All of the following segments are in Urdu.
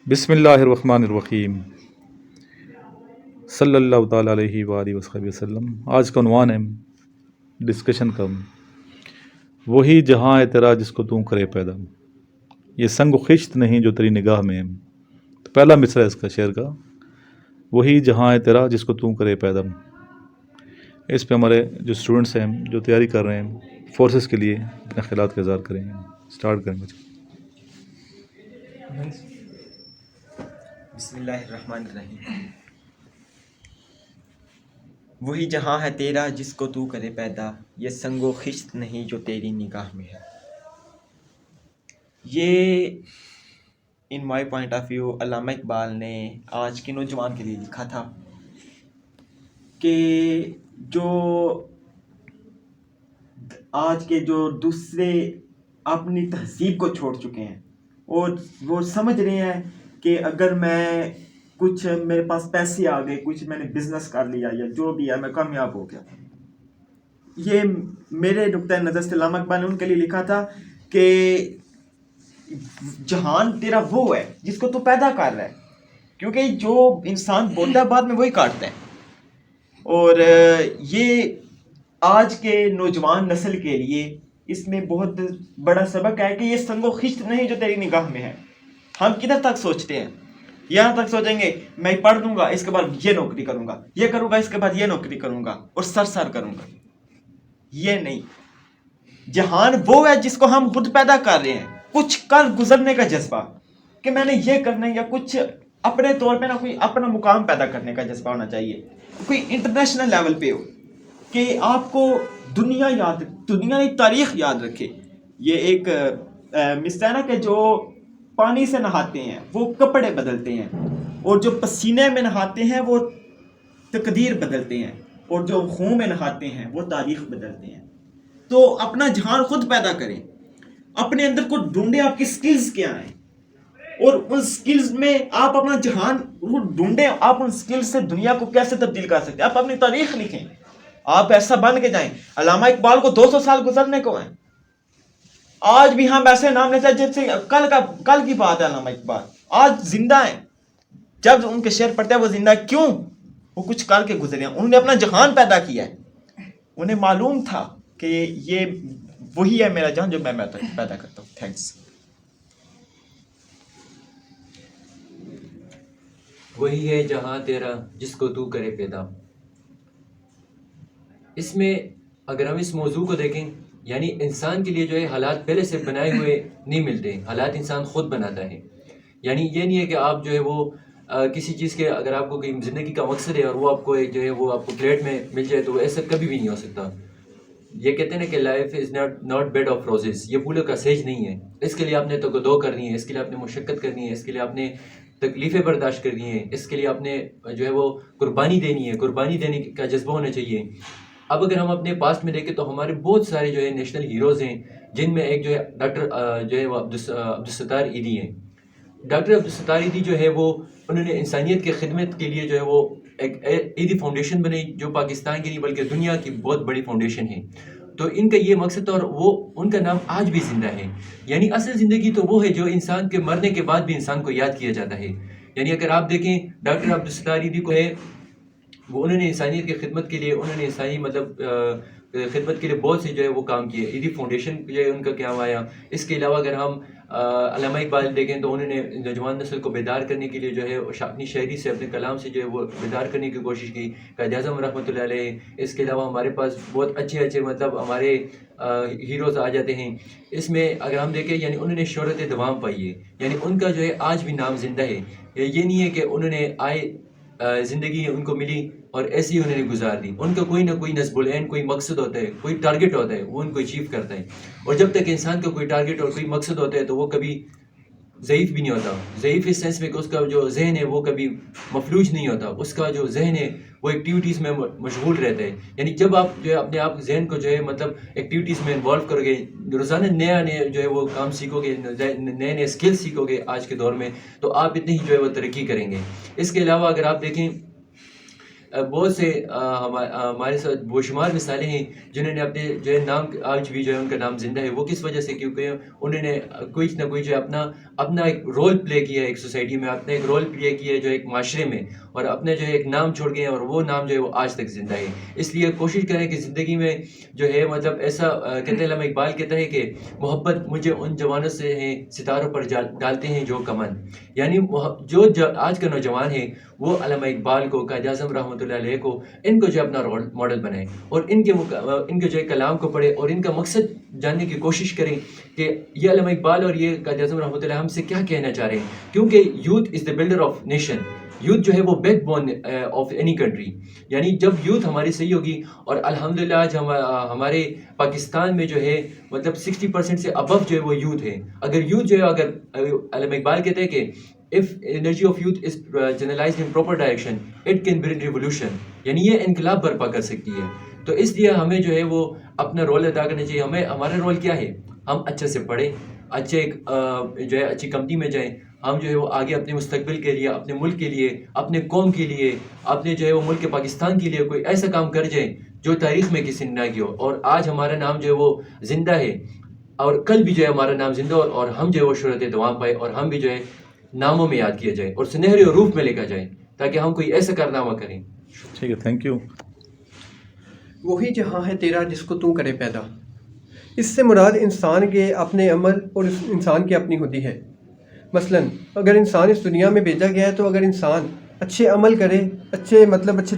بسم اللہ الرحمن الرحیم صلی اللہ تعالیٰ علیہ وآلہ وصحبہ وسلم۔ آج کا عنوان ہے ڈسکشن کا، وہی جہاں ہے تیرا جس کو تو کرے پیدا، یہ سنگ و خشت نہیں جو تیری نگاہ میں ہے۔ تو پہلا مصرع ہے اس کا شعر کا، وہی جہاں ہے تیرا جس کو تو کرے پیدا۔ اس پہ ہمارے جو اسٹوڈنٹس ہیں جو تیاری کر رہے ہیں فورسز کے لیے اپنے خیالات کا اظہار کریں گے۔ اسٹارٹ کریں گے۔ بسم اللہ الرحمن الرحیم۔ وہی جہاں ہے تیرا جس کو تو کرے پیدا، یہ سنگ و خشت نہیں جو تیری نگاہ میں ہے۔ یہ ان مائی پوائنٹ آف ویو علامہ اقبال نے آج کے نوجوان کے لیے لکھا تھا کہ جو آج کے جو دوسرے اپنی تہذیب کو چھوڑ چکے ہیں اور وہ سمجھ رہے ہیں کہ اگر میں کچھ میرے پاس پیسے آ گئے، کچھ میں نے بزنس کر لیا یا جو بھی ہے میں کامیاب ہو گیا۔ یہ میرے نقطۂ نظر سے علامہ اقبال نے ان کے لیے لکھا تھا کہ جہان تیرا وہ ہے جس کو تو پیدا کر رہا ہے، کیونکہ جو انسان بولتا ہے بعد میں وہی کاٹتا ہے۔ اور یہ آج کے نوجوان نسل کے لیے اس میں بہت بڑا سبق ہے کہ یہ سنگ و خشت نہیں جو تیری نگاہ میں ہے۔ ہم کدھر تک سوچتے ہیں؟ یہاں تک سوچیں گے میں پڑھ لوں گا، اس کے بعد یہ نوکری کروں گا، یہ کروں گا، اس کے بعد یہ نوکری کروں گا اور سر کروں گا۔ یہ نہیں، جہان وہ ہے جس کو ہم خود پیدا کر رہے ہیں۔ کچھ کر گزرنے کا جذبہ کہ میں نے یہ کرنا ہے، یا کچھ اپنے طور پہ نہ کوئی اپنا مقام پیدا کرنے کا جذبہ ہونا چاہیے، کوئی انٹرنیشنل لیول پہ ہو کہ آپ کو دنیا کی تاریخ یاد رکھے۔ یہ ایک مثال ہے نا کہ جو پانی سے نہاتے ہیں وہ کپڑے بدلتے ہیں، اور جو پسینے میں نہاتے ہیں وہ تقدیر بدلتے ہیں، اور جو خون میں نہاتے ہیں وہ تاریخ بدلتے ہیں۔ تو اپنا جہان خود پیدا کریں، اپنے اندر کو ڈھونڈیں، آپ کی سکلز کیا ہیں، اور ان سکلز میں آپ اپنا جہان ڈھونڈیں۔ آپ ان سکلز سے دنیا کو کیسے تبدیل کر سکتے ہیں، آپ اپنی تاریخ لکھیں، آپ ایسا بن کے جائیں۔ علامہ اقبال کو 200 سال گزرنے کو ہیں، آج بھی ہم ایسے نام لیتے ہیں جیسے کل کی بات ہے۔ علامہ اقبال آج زندہ ہیں، جب ان کے شعر پڑھتے ہیں وہ زندہ ہے، کیوں؟ وہ کچھ کر کے گزرے ہیں، انہوں نے اپنا جہان پیدا کیا ہے۔ انہیں معلوم تھا کہ یہ وہی ہے میرا جہان جو میں پیدا کرتا ہوں۔ تھینکس۔ وہی ہے جہاں تیرا جس کو تو کرے پیدا۔ اس میں اگر ہم اس موضوع کو دیکھیں، یعنی انسان کے لیے جو ہے حالات پہلے سے بنائے ہوئے نہیں ملتے، حالات انسان خود بناتا ہے۔ یعنی یہ نہیں ہے کہ آپ جو ہے وہ کسی چیز کے، اگر آپ کو کہیں زندگی کا مقصد ہے اور وہ آپ کو جو ہے وہ آپ کو پلیٹ میں مل جائے تو ایسا کبھی بھی نہیں ہو سکتا۔ یہ کہتے ہیں نا کہ life is not bad of roses, یہ پھولوں کا سیج نہیں ہے۔ اس کے لیے آپ نے تگدو کرنی ہے، اس کے لیے آپ نے مشقت کرنی ہے، اس کے لیے آپ نے تکلیفیں برداشت کرنی ہے، اس کے لیے آپ نے جو ہے وہ قربانی دینی ہے، قربانی دینے کا جذبہ ہونا چاہیے۔ اب اگر ہم اپنے پاسٹ میں دیکھیں تو ہمارے بہت سارے جو ہے نیشنل ہیروز ہیں، جن میں ایک جو ہے ڈاکٹر جو ہے وہ عبدالستار ایدھی ہیں۔ ڈاکٹر عبدالستار ایدھی جو ہے وہ انہوں نے انسانیت کی خدمت کے لیے جو ہے وہ ایک ایدھی فاؤنڈیشن بنائی، جو پاکستان کی نہیں بلکہ دنیا کی بہت بڑی فاؤنڈیشن ہے۔ تو ان کا یہ مقصد تھا، اور وہ ان کا نام آج بھی زندہ ہے۔ یعنی اصل زندگی تو وہ ہے جو انسان کے مرنے کے بعد بھی انسان کو یاد کیا جاتا ہے۔ یعنی اگر آپ دیکھیں ڈاکٹر عبدالستار ایدھی کو ہے، وہ انہوں نے انسانیت کی خدمت کے لیے، انہوں نے انسانی خدمت کے لیے بہت سے جو ہے وہ کام کیے۔ ایدھی فاؤنڈیشن جو ہے ان کا قیام آیا۔ اس کے علاوہ اگر ہم علامہ اقبال دیکھیں تو انہوں نے نوجوان نسل کو بیدار کرنے کے لیے جو ہے اپنی شاعری سے، اپنے کلام سے جو ہے وہ بیدار کرنے کی کوشش کی۔ قائد اعظم رحمۃ اللہ علیہ۔ اس کے علاوہ ہمارے پاس بہت اچھے مطلب ہمارے ہیروز آ جاتے ہیں۔ اس میں اگر ہم دیکھیں یعنی انہوں نے شہرت دوام پائی ہے، یعنی ان کا جو ہے آج بھی نام زندہ ہے۔ یہ نہیں ہے کہ انہوں نے زندگی ان کو ملی اور ایسے ہی انہوں نے گزار دی۔ ان کا کوئی نہ کوئی نصب العین کوئی مقصد ہوتا ہے، کوئی ٹارگٹ ہوتا ہے، وہ ان کو اچیو کرتا ہے۔ اور جب تک انسان کا کوئی ٹارگٹ اور کوئی مقصد ہوتا ہے تو وہ کبھی ضعیف بھی نہیں ہوتا۔ ضعیف اس سینس میں کہ اس کا جو ذہن ہے وہ کبھی مفلوج نہیں ہوتا، اس کا جو ذہن ہے وہ ایکٹیویٹیز میں مشغول رہتا ہے۔ یعنی جب آپ جو ہے اپنے آپ ذہن کو جو ہے مطلب ایکٹیویٹیز میں انوالو کرو گے، روزانہ نیا جو ہے وہ کام سیکھو گے، نئے اسکل سیکھو گے آج کے دور میں، تو آپ اتنی ہی جو ہے وہ ترقی کریں گے۔ اس کے علاوہ اگر آپ دیکھیں بہت سے ہمارے ساتھ بے شمار مثالیں ہیں جنہوں نے اپنے جو ہے نام آج بھی جو ہے ان کا نام زندہ ہے. وہ کس وجہ سے؟ کیونکہ انہوں نے کوئی نہ کوئی جو ہے اپنا ایک رول پلے کیا ہے ایک سوسائٹی میں، اپنا ایک رول پلے کیا ہے جو ایک معاشرے میں، اور اپنے جو ہے ایک نام چھوڑ گئے ہیں، اور وہ نام جو ہے وہ آج تک زندہ ہے. اس لیے کوشش کریں کہ زندگی میں جو ہے مطلب ایسا کہتے ہیں، علامہ اقبال کہتا ہے کہ محبت مجھے ان جوانوں سے ہیں ستاروں پر ڈالتے ہیں جو کمن. یعنی جو آج کا نوجوان ہے وہ علامہ اقبال کو، قائد اعظم رحمۃ اللہ علیہ کو، ان کو جو اپنا رول ماڈل بنائیں، اور ان کے جو ہے کلام کو پڑھیں، اور ان کا مقصد جاننے کی کوشش کریں کہ یہ علامہ اقبال اور یہ قائد اعظم رحمۃ اللہ ہم سے کیا کہنا چاہ رہے ہیں. کیونکہ youth is the builder of nation. Youth جو ہے وہ back bone of any country. یعنی جب یوتھ ہماری صحیح ہوگی، اور الحمدللہ آج ہمارے پاکستان میں جو ہے مطلب 60% سے ابو جو ہے وہ یوتھ ہے. اگر یوتھ جو ہے، اگر علامہ اقبال کہتے ہیں کہ if energy of youth is channelized in proper direction it can bring revolution، یعنی یہ انقلاب برپا کر سکتی ہے. تو اس لیے ہمیں جو ہے وہ اپنا رول ادا کرنا چاہیے. ہمارا رول کیا ہے؟ ہم اچھے سے پڑھیں، اچھے جو ہے اچھی کمپنی میں جائیں، ہم جو ہے وہ آگے اپنے مستقبل کے لیے، اپنے ملک کے لیے، اپنے قوم کے لیے، اپنے جو ہے وہ ملک پاکستان کے لیے کوئی ایسا کام کر جائیں جو تاریخ میں کسی نے نہ کیا ہو. اور آج ہمارا نام جو ہے وہ زندہ ہے، اور کل بھی جو ہے ہمارا نام زندہ ہو، اور ہم جو ہے وہ شہرت دوام پائے، اور ہم بھی جو ہے ناموں میں یاد کیا جائے اور سنہرے حروف میں لکھا جائے، تاکہ ہم کوئی ایسا کارنامہ کریں. ٹھیک ہے، تھینک یو. وہی جہاں ہے تیرا جس کو تو کرے پیدا. اس سے مراد انسان کے اپنے عمل اور انسان کی اپنی خودی ہے. مثلا اگر انسان اس دنیا میں بھیجا گیا ہے تو اگر انسان اچھے عمل کرے، اچھے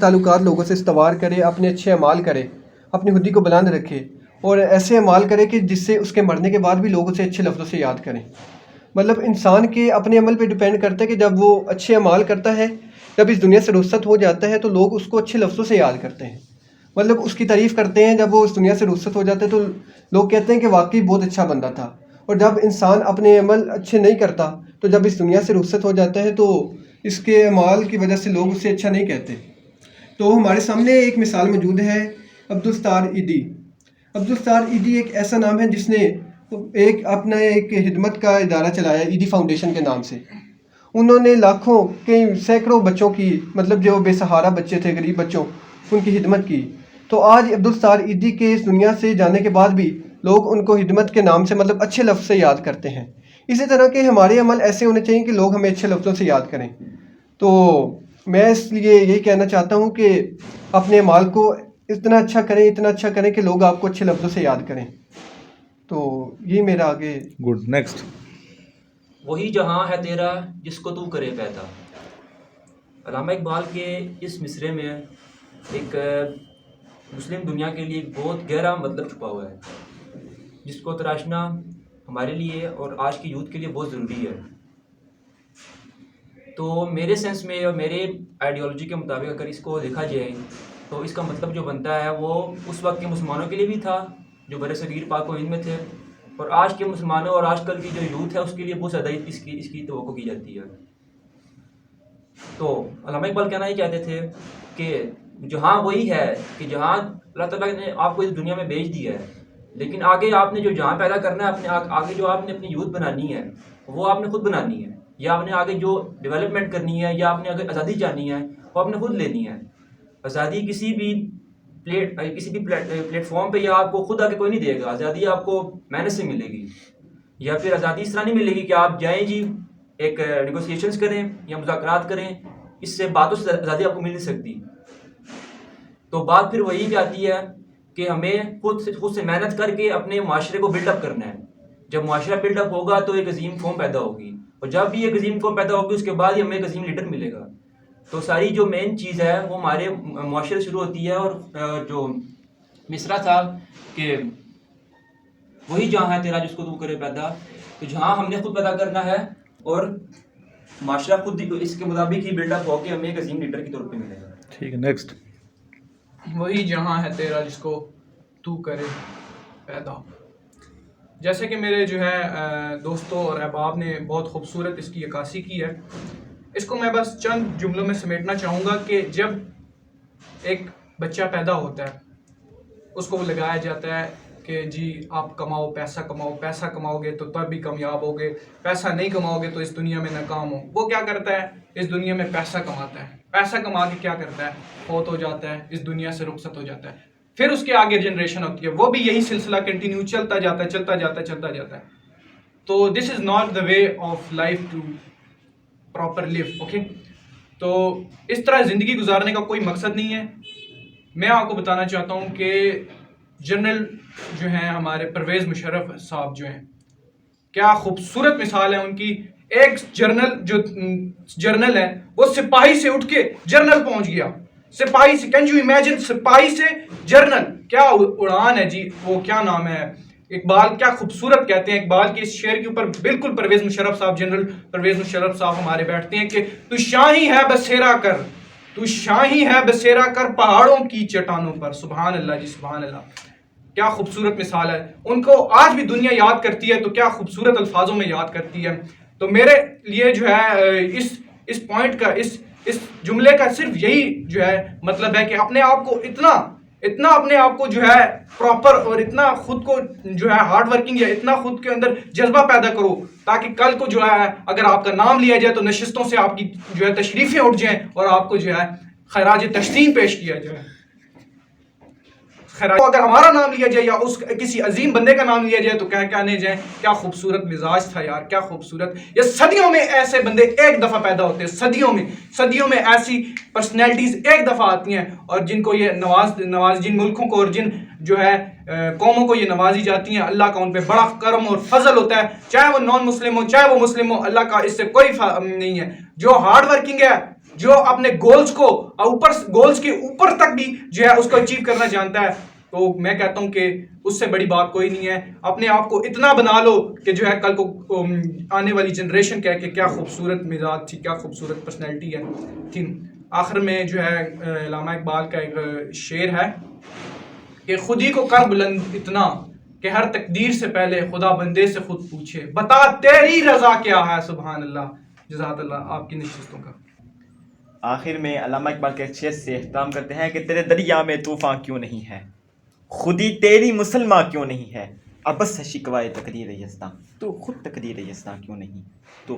تعلقات لوگوں سے استوار کرے، اپنے اچھے اعمال کرے، اپنی خودی کو بلند رکھے، اور ایسے اعمال کرے کہ جس سے اس کے مرنے کے بعد بھی لوگ اسے اچھے لفظوں سے یاد کریں. مطلب انسان کے اپنے عمل پہ ڈیپینڈ کرتا ہے کہ جب وہ اچھے اعمال کرتا ہے، جب اس دنیا سے رخصت ہو جاتا ہے تو لوگ اس کو اچھے لفظوں سے یاد کرتے ہیں، مطلب اس کی تعریف کرتے ہیں. جب وہ اس دنیا سے رخصت ہو جاتے ہیں تو لوگ کہتے ہیں کہ واقعی بہت اچھا بندہ تھا. اور جب انسان اپنے عمل اچھے نہیں کرتا تو جب اس دنیا سے رخصت ہو جاتا ہے تو اس کے اعمال کی وجہ سے لوگ اسے اچھا نہیں کہتے. تو ہمارے سامنے ایک مثال موجود ہے، عبدالستار ایدی. عبدالستار ایدی ایک ایسا نام ہے جس نے اپنا ایک خدمت کا ادارہ چلایا ایدی فاؤنڈیشن کے نام سے. انہوں نے لاکھوں سینکڑوں بچوں کی، مطلب جو بے سہارا بچے تھے، غریب بچوں، ان کی خدمت کی. تو آج عبدالستار ایدی کے اس دنیا سے جانے کے بعد بھی لوگ ان کو خدمت کے نام سے مطلب اچھے لفظ سے یاد کرتے ہیں. اسی طرح کے ہمارے عمل ایسے ہونے چاہیے کہ لوگ ہمیں اچھے لفظوں سے یاد کریں. تو میں اس لیے یہی کہنا چاہتا ہوں کہ اپنے اعمال کو اتنا اچھا کریں کہ لوگ آپ کو اچھے لفظوں سے یاد کریں. تو یہ میرا آگے. گڈ. نیکسٹ. وہی جہاں ہے تیرا جس کو تو کرے پیدا. علامہ اقبال کے اس مصرعے میں ایک مسلم دنیا کے لیے بہت گہرا مطلب چھپا ہوا ہے، جس کو تراشنا ہمارے لیے اور آج کی یوتھ کے لیے بہت ضروری ہے. تو میرے سینس میں اور میرے آئیڈیالوجی کے مطابق اگر اس کو دیکھا جائے تو اس کا مطلب جو بنتا ہے وہ اس وقت کے مسلمانوں کے لیے بھی تھا جو بر صغیر پاک و ہند میں تھے، اور آج کے مسلمانوں اور آج کل کی جو یوتھ ہے اس کے لیے بہت زیادہ اس کی توقع کی جاتی ہے. تو علامہ اقبال کہنا یہ چاہتے تھے کہ جہاں وہی ہے کہ جہاں اللہ تعالیٰ نے آپ کو اس دنیا میں بھیج دیا ہے، لیکن آگے آپ نے جو جہاں پیدا کرنا ہے، اپنے آگے جو آپ نے اپنی یوتھ بنانی ہے وہ آپ نے خود بنانی ہے، یا آپ نے آگے جو ڈیولپمنٹ کرنی ہے، یا آپ نے اگر آزادی چاہنی ہے وہ آپ نے خود لینی ہے. آزادی کسی بھی پلیٹ فارم پہ یا آپ کو خود آ کے کوئی نہیں دے گا. آزادی آپ کو محنت سے ملے گی، یا پھر آزادی اس طرح نہیں ملے گی کہ آپ جائیں جی ایک نیگوسیشنز کریں یا مذاکرات کریں، اس سے باتوں سے آزادی آپ کو مل نہیں سکتی. تو بات پھر وہی پہ آتی ہے کہ ہمیں خود سے محنت کر کے اپنے معاشرے کو بلڈ اپ کرنا ہے. جب معاشرہ بلڈ اپ ہوگا تو ایک عظیم قوم پیدا ہوگی، اور جب بھی ایک عظیم قوم پیدا ہوگی اس کے بعد ہی ہمیں ایک عظیم لیڈر ملے گا. تو ساری جو مین چیز ہے وہ ہمارے معاشرے سے شروع ہوتی ہے. اور جو مصرع تھا کہ وہی جہاں ہے تیرا جس کو تو کرے پیدا، تو جہاں ہم نے خود پیدا کرنا ہے اور معاشرہ خود اس کے مطابق ہی بلڈ اپ ہو کے ہمیں ایک عظیم لیڈر کے طور پہ ملے گا. ٹھیک ہے. نیکسٹ. وہی جہاں ہے تیرا جس کو تو کرے پیدا. جیسے کہ میرے جو ہے دوستوں اور احباب نے بہت خوبصورت اس کی عکاسی کی ہے، اس کو میں بس چند جملوں میں سمیٹنا چاہوں گا کہ جب ایک بچہ پیدا ہوتا ہے اس کو لگایا جاتا ہے کہ جی آپ کماؤ، پیسہ کماؤ گے تو تب بھی کامیاب ہوگے، پیسہ نہیں کماؤ گے تو اس دنیا میں ناکام ہو. وہ کیا کرتا ہے؟ اس دنیا میں پیسہ کماتا ہے، پیسہ کما کے کیا کرتا ہے؟ فوت ہو جاتا ہے، اس دنیا سے رخصت ہو جاتا ہے. پھر اس کے آگے جنریشن ہوتی ہے، وہ بھی یہی سلسلہ کنٹینیو چلتا جاتا ہے. تو this is not the way of life to proper live. Okay, تو اس طرح زندگی گزارنے کا کوئی مقصد نہیں ہے. میں آپ کو بتانا چاہتا ہوں کہ جنرل جو ہیں ہمارے پرویز مشرف صاحب جو ہیں، کیا خوبصورت مثال ہے ان کی. ایک جرنل ہے، وہ سپاہی سے اٹھ کے جرنل پہنچ گیا. سپاہی سے، کین یو امیجن، سپاہی سے جرنل، کیا اڑان ہے جی. وہ کیا نام ہے، اقبال، کیا خوبصورت کہتے ہیں اقبال کے اس شعر کے اوپر بالکل پرویز مشرف صاحب، جنرل پرویز مشرف صاحب ہمارے بیٹھتے ہیں کہ تو شاہی ہے بسیرا کر، تو شاہی ہے بسیرا کر پہاڑوں کی چٹانوں پر. سبحان اللہ جی، سبحان اللہ. کیا خوبصورت مثال ہے. ان کو آج بھی دنیا یاد کرتی ہے تو کیا خوبصورت الفاظوں میں یاد کرتی ہے. تو میرے لیے جو ہے اس پوائنٹ کا، اس جملے کا صرف یہی جو ہے مطلب ہے کہ اپنے آپ کو اتنا اپنے آپ کو جو ہے پراپر اور اتنا خود کو جو ہے ہارڈ ورکنگ، یا اتنا خود کے اندر جذبہ پیدا کرو تاکہ کل کو جو ہے اگر آپ کا نام لیا جائے تو نشستوں سے آپ کی جو ہے تشریفیں اٹھ جائیں اور آپ کو جو ہے خراج تحسین پیش کیا جائے. اگر ہمارا نام لیا جائے یا اس کسی عظیم بندے کا نام لیا جائے تو کہنے جائیں کیا خوبصورت مزاج تھا یار، کیا خوبصورت. یہ صدیوں میں ایسے بندے ایک دفعہ پیدا ہوتے ہیں، صدیوں میں ایسی پرسنالٹیز ایک دفعہ آتی ہیں اور جن کو یہ نواز جن ملکوں کو اور جن جو ہے قوموں کو یہ نوازی جاتی ہیں. اللہ کا ان پہ بڑا کرم اور فضل ہوتا ہے، چاہے وہ نان مسلم ہو چاہے وہ مسلم ہو. اللہ کا اس سے کوئی نہیں ہے. جو ہارڈ ورکنگ ہے، جو اپنے گولز کے اوپر تک بھی جو ہے اس کو اچیو کرنا جانتا ہے، تو میں کہتا ہوں کہ اس سے بڑی بات کوئی نہیں ہے. اپنے آپ کو اتنا بنا لو کہ جو ہے کل کو آنے والی جنریشن کہے کہ کیا خوبصورت مزاج تھی، کیا خوبصورت پرسنالٹی ہے. ٹھیک، آخر میں جو ہے علامہ اقبال کا ایک شعر ہے کہ خود ہی کو کر بلند اتنا کہ ہر تقدیر سے پہلے خدا بندے سے خود پوچھے، بتا تیری رضا کیا ہے. سبحان اللہ. جزاک اللہ آپ کی نشستوں کا. آخر میں علامہ اقبال کے شعر سے اختتام کرتے ہیں کہ تیرے دریا میں طوفان کیوں نہیں ہے، خودی تیری مسلماں کیوں نہیں ہے، ابس ہے شکوائے تقریر یزداں، تو خود تقریر یزداں کیوں نہیں، تو